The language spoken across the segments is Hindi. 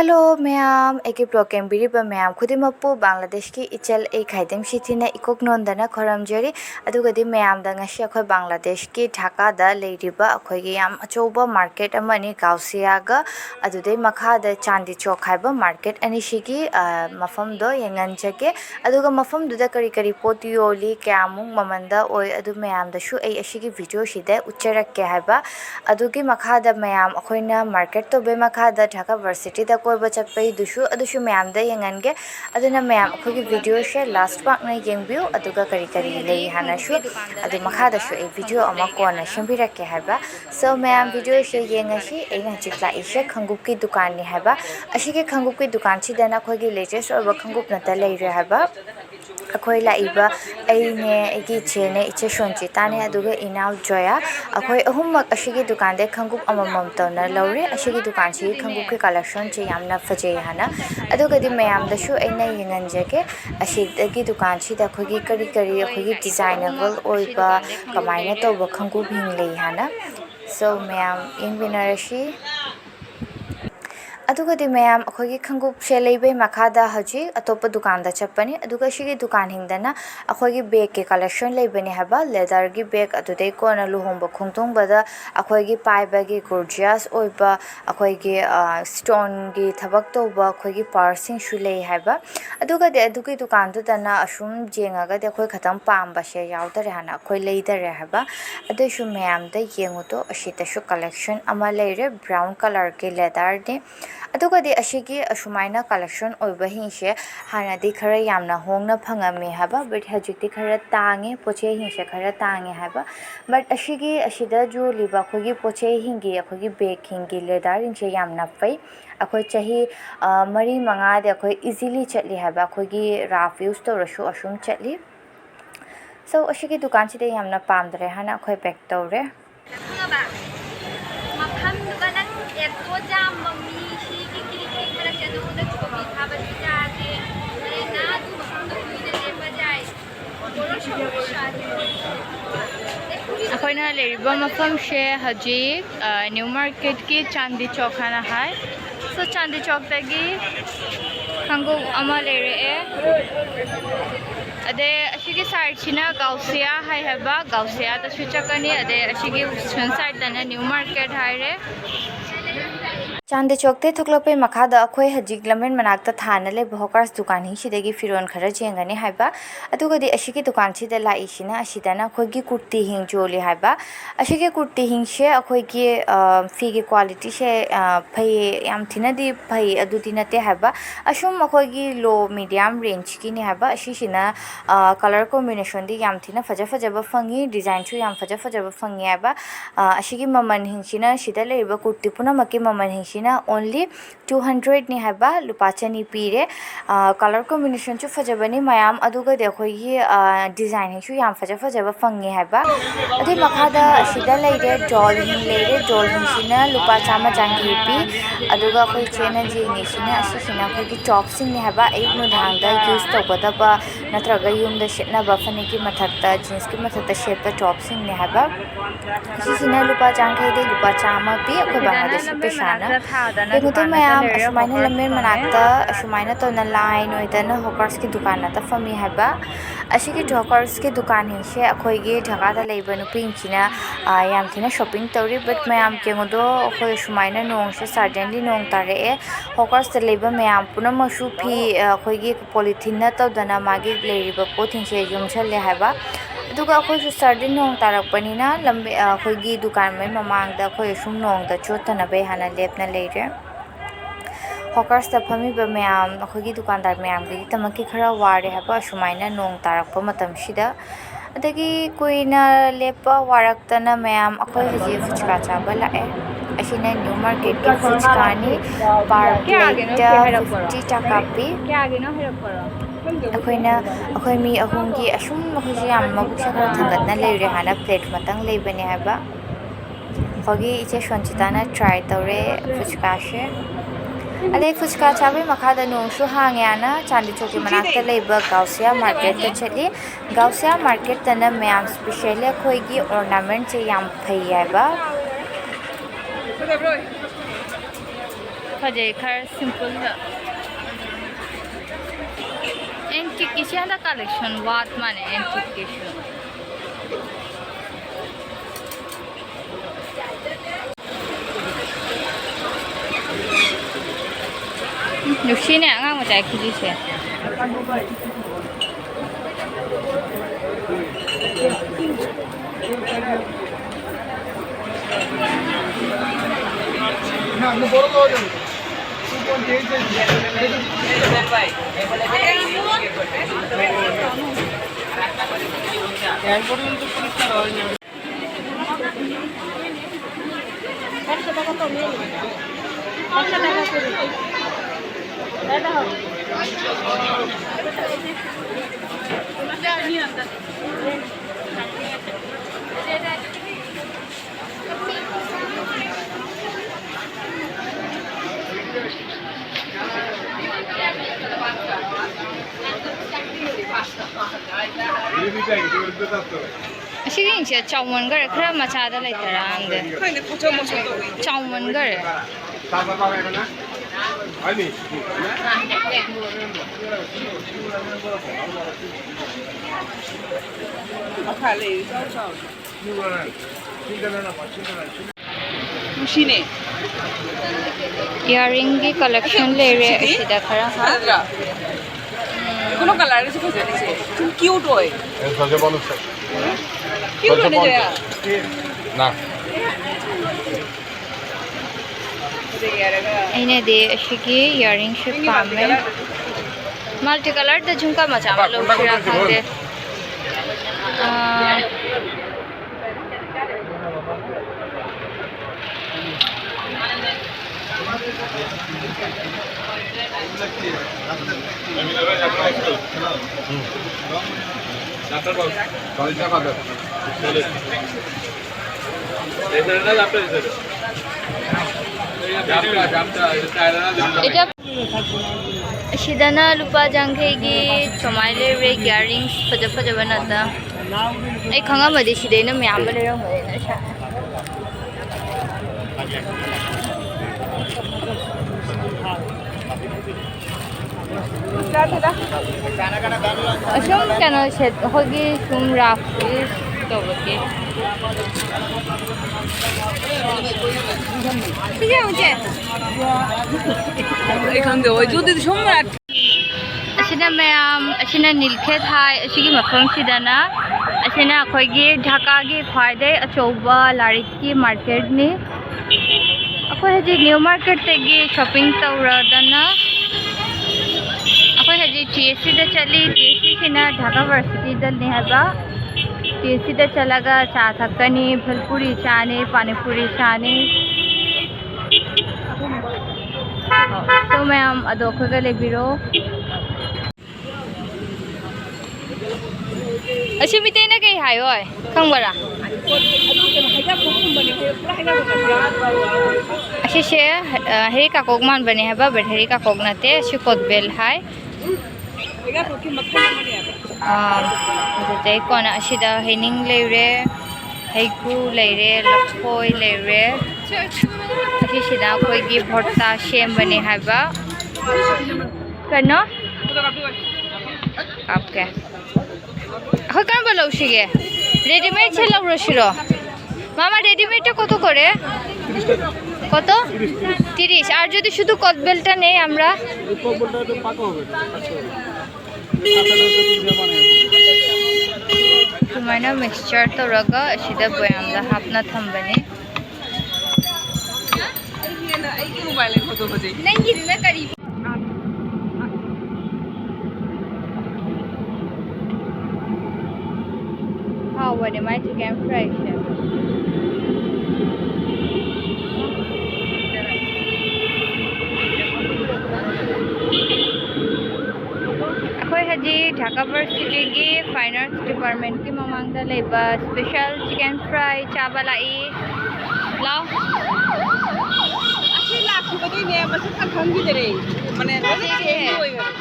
हेलो मैम एके प्रोग्राम बिरिबा मैम खुदिमक्पु बांग्लादेश की इचल ए खाइदम सिथिना इकोक नोंदना खरमजरी अदुगदि मैम दा ngasi अखोय बांग्लादेश की ढाका दा लेरिबा अखोयगी याम अचौबा मार्केट अमनि गाउसियागा अदुदै मखादा चांदी चौक हाइबा मार्केट अनिशिगी मफम दो यंगनजके अदुगा मफम दुदा करी करी पोत योली क्यामुंग ममंदा ओय अदु मैम दशु ए अशिगी वीडियो शिदे उच्चरक्के हाइबा अदुगी मखादा मैम अखोयना मार्केट तो बे मखादा ढाका वर्सिटी दा कोई चटपई दुशु मैम दा यंगनगे अदुना मैम अखोगी वीडियो शे लास्ट पार्ट ना यंगबियो अदुगा करी करी लेई हानाशु अदु मखादाशु ए वीडियो अमा कोना शंबिरक्के हाइबा सो मैम वीडियो शे यंगशी एना चिक्ला इशे खंगुप की दुकान नि हाइबा अशिगे खंगुप की दुकान छिदना अखोगी लेटेस्ट ओबा खंगुप नता लेइरे हाइबा अखोय लाइबा अइने एगी चेने इचे शोंचिताने अदुगा इनाव जोया अखोय अहुमक अशिगे दुकान दे खंगुप अममम तौना लौरे अशिगे दुकान छि खंगुप के कलेक्शन चे यामना फजे हाना अदुगदि मयाम दशु अइना यंगनजके अशिदगी दुकान छिदा अखोगी करी करी अखोगी डिजाइनेबल ओइबा कमाइना तौबा खंगुप हिंगले हाना सो मयाम यंगबिनारशी अदुगदि मैम अखोगी खंगुप से लेबे मखादा हजी अतोप दुकान दा चप्पनी अदुगा शिगी दुकान हिंदना अखोगी बैग के कलेक्शन लेबने हबा लेदर की बैग अदुदे कोना लुहोंबा खुंगतोंबदा अखोगी पाइबागी गोर्जियस ओइबा अखोगी स्टोन की थबक तोबा अखोगी पर्सिंग शुले हबा अदुगदि अदुगी दुकान दुदना असुम जेंगागदि अखोय खतम पाम्बा शे यावदरे हाना अखोय लेदरे हबा अदुशु मैम दा येंगुतो अशितशु कलेक्शन अमा लेरे ब्राउन कलर के लेदर ने अदुगदि अशिगी असुमाइना कलेक्शन ओइबा हिंसे हानादि खरा यामना होंगना फंगामे हाबा बट हजिकति खरा तांगे पोचे हिंसे खरा तांगे हाबा बट अशिगी अशिदा जो लिबा अखोगी पोचे हिंगी अखोगी बैग हिंगी लेदर हिंसे यामना फै अखोय चाही मरी मंगादे अखोय इजीली चटली हाबा अखोगी राफ यूज तौरसु असुम चटली सो अशिगी दुकान सिदे यामना पामदरे हाना अखोय पैक तौरे अखोइना लेरिबा मफम शे हजी न्यू मार्केट की चांदी चौक हाना हाय सो चांदी चौक तगी खंगु अमा लेरे अदे अशिगी साइड छिना गाउसिया हाय हबा गाउसिया तसु चकनी अदे अशिगी सन साइड दना न्यू मार्केट हायरे चांदी चौकते थोकलोपे मखादा अखोय हजिक लमेन मनाक्ता थाना ले भोकर्स दुकान ही सिदेगी फिरोन खरा जेंगने हाइबा अदुगदि अशिगी दुकान सिदा लाइसिना अशिदाना अखोयगी कुर्ती हिंग जोली हाइबा अशिगे कुर्ती हिंग शे अखोयगी फीगी क्वालिटी शे फै याम थिनादि फै अदुदि नते हाइबा असुम अखोयगी लो मीडियम रेंज की ने हाइबा अशिसिना कलर कॉम्बिनेशन दि याम थिना फजा फजाबा फंगी डिजाइन छु याम फजा फजाबा फंगी हाइबा अशिगी ममन हिंसिना सिदा लेबा कुर्ती पुना मके ममन हिंसिना ओनली 200 नि हाइबा लुपा चनी पीरे कलर कॉम्बिनेशन चु फजबनी मयाम अदुगा देखोगी डिजाइन हिसु याम फजा फजाबा फंगी हाइबा अदि मखादा सिदा लेरे जॉल हिंसिना लुपा चामा चांगी पी अदुगा खोय चेना जेंगी सिना असिसिना खोगी टॉप्सिंग नि हाइबा एक नुधांदा यूज तोगदबा नत्रगा युमदा शेटनाबा फनेकी मथक्ता जींस की मथक्ता शेप टॉप्सिंग नि हाइबा असिसिना लुपा चांगी दे लुपा चामा पी अखोय बांग्लादेश पे शाना देखो मैम असुमाइना लमेन मनाक्ता असुमाइना तो न लाइन ओइदना हॉकर्स की दुकान नता फमी हाइबा अशिगी हॉकर्स की दुकान हिंसे अखोयगी ढाकादा लेबा नुपिंचिना याम थिना शॉपिंग तौरी बट मैम केंगोदो अखोय असुमाइना नोंग से सडनली नोंग तारे हॉकर्स द लेबा मैम पुनमसु फी अखोयगी पॉलिथीन न तौदना मागी लेरिबा पोत हिंसे युमछले हाइबा अदुगा अखोयसु सर्दिन नोंग तारकपनिना लंबे अखोयगी दुकान में ममांगदा अखोय सुम नोंग द चोतनबे हाना लेपना लेरे हॉकर्स द फमीबा मैम अखोयगी दुकानदार मैम गी तमकी खरा वारे हाबा असुमाइना नोंग तारकप मतमसिदा अदगी कुइना लेपा वारक्तना मैम अखोय हजी फुचका चाबा लाए अशिना न्यू मार्केट की फुचकानी पार प्लेट 50 टाका पी अखोयना अखोय मी अहुंगी असुम अखोयजी याम मबुक्सा खरा थंगतना लेरे हाना प्लेट मतंग लेबने हाबा अखोगी इचे शोंचिताना ट्राई तौरे फुचका शे अदे फुचका चाबे मखादा नोंसु हांग्याना चांदी चौकी मनाक्ता लेबा गाउसिया मार्केट चली गाउसिया मार्केट तना मैम स्पेशली अखोयगी ऑर्नामेंट से याम फै हाइबा fajai khar simple da antique ki chanda collection wat mane antique ki shu nushi ne anga mo chai khiji se Sige inche chawmon gare khara machada lai tarang de chawmon gare earring ki collection le re sida khara ha কোনো কালার আছে কইছে দিছে তুমি কিউট হয় এই সজে বলছ কিউট হয়ে যায় না aine de ashiki earring she pame multi color da jhumka macha malo shira khande এটা sidana lupa jangkhegi chomaile re earrings faja faja banata ai khanga madi sidaina myam le rang na sha Asum kano shed hogi sum rafis tobake. Sige muje. এখান দিয়ে ওই যদি সম্রাট Asina mayam asina nilkhet hai asigi mafam sidana asina khoigi Dhaka gi khwaide achoba larik ki market ni akhoi haji new market tegi shopping tawra dana akhoi haji TSC da chali TSC kina Dhaka Varsity dal ne haba TSC da chalaga cha thakani bhalpuri chane pani puri chane so mayam ado khoga le biro Ashimite na kay hayoy khangbara Ashe heri ka kogman bane haba but heri ka kognate ashi kotbel hai Jate kona ashida hening leire heiku leire lakhoi leire ashi sida koi gi bhorta shem bane haba kano आपके এখন কেন বলো শিগে রেডিমেড ছেলে রশিরো মামা রেডিমেডটা কত করে কত 30 আর যদি শুধু কটবেলটা নেই আমরা কটবেলটা তো পাকা হবে তোমায়না মিক্সচার তো রগা সিধা বয়ামলা হাপনা থামবনে এই কি মোবাইলে ফটো বজে नहीं मैं करीब How would my chicken fry? Haji Dhaka Varsity ki Fine Arts Department ki mamangda leba special chicken fry chabalai lao আসলে লাখ টাকা দিয়ে নিয়ে বসে খান দিতে রে মানে চেঞ্জ হয়ে গেল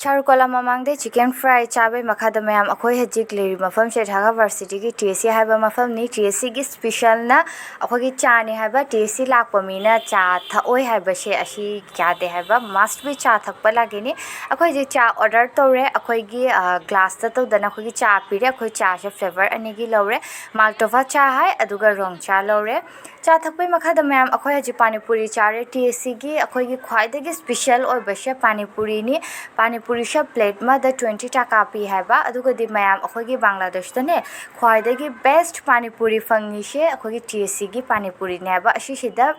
Charukola mamangde chicken fry chabe makhada mayam akhoi hajik leri mafam se Dhaka Varsity gi TSC haiba mafam ni TSC gi special na akhoi gi cha ni haiba TSC lakpa mina cha thaoi haiba se ashi kya de haiba must be cha thakpa lage ni akhoi ji cha order tore akhoi gi glass ta to dana akhoi gi cha pire akhoi cha se flavor ani gi lore maltova cha hai aduga rong cha lore cha thakpai makhada mayam akhoi haji pani puri chare TSC gi akhoi gi khwai de gi special oi bashe pani puri ni pani puri sha plate ma da 20 taka pi haiba aduga di mayam akhoi gi Bangladesh ta ne khwai de gi best pani puri fangi she akhoi gi TSC gi pani puri ne haiba ashi shida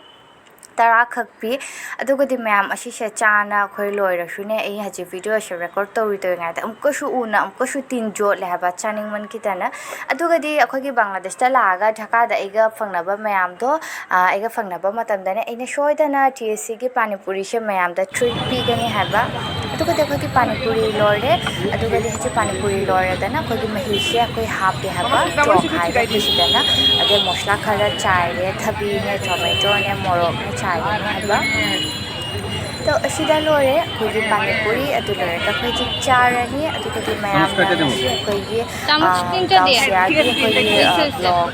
tara khakpi aduga di mayam ashi she chana khoi loi rasu ne ei haji video she record tori to ngai da amko shu una amko shu tin jo le haba chaning man ki tana aduga di akhoi gi Bangladesh ta laga Dhaka da eiga phangna ba mayam do eiga phangna ba matam da ne eina shoi da na TSC gi pani puri she mayam da treat pi gani haba aduga di akhoi gi pani puri lore aduga di haji pani puri lore da na akhoi gi mahi she akhoi hap de haba to khai da kishi da na ade mosla khara chai re thabi ne tomato ne morok ne chai haba तो अशीदा लोरे कोई पानी पूरी अदु लोरे का कोई चारनी अदु कोई mayam कोई ब्लॉग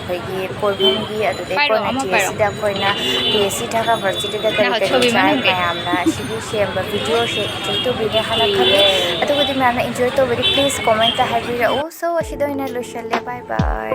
कोई पोरबुंगी अदु दे कोई अशीदा कोई ना TSC Dhaka Varsity दा करी चाय mayam ना अशीदी शेयर ब वीडियो शेयर तो वीडियो हला खले अदु कोई mayam ना enjoy तो वेरी प्लीज कमेंट ता हैवी रहो सो अशीदा इना लो शल्ले बाय बाय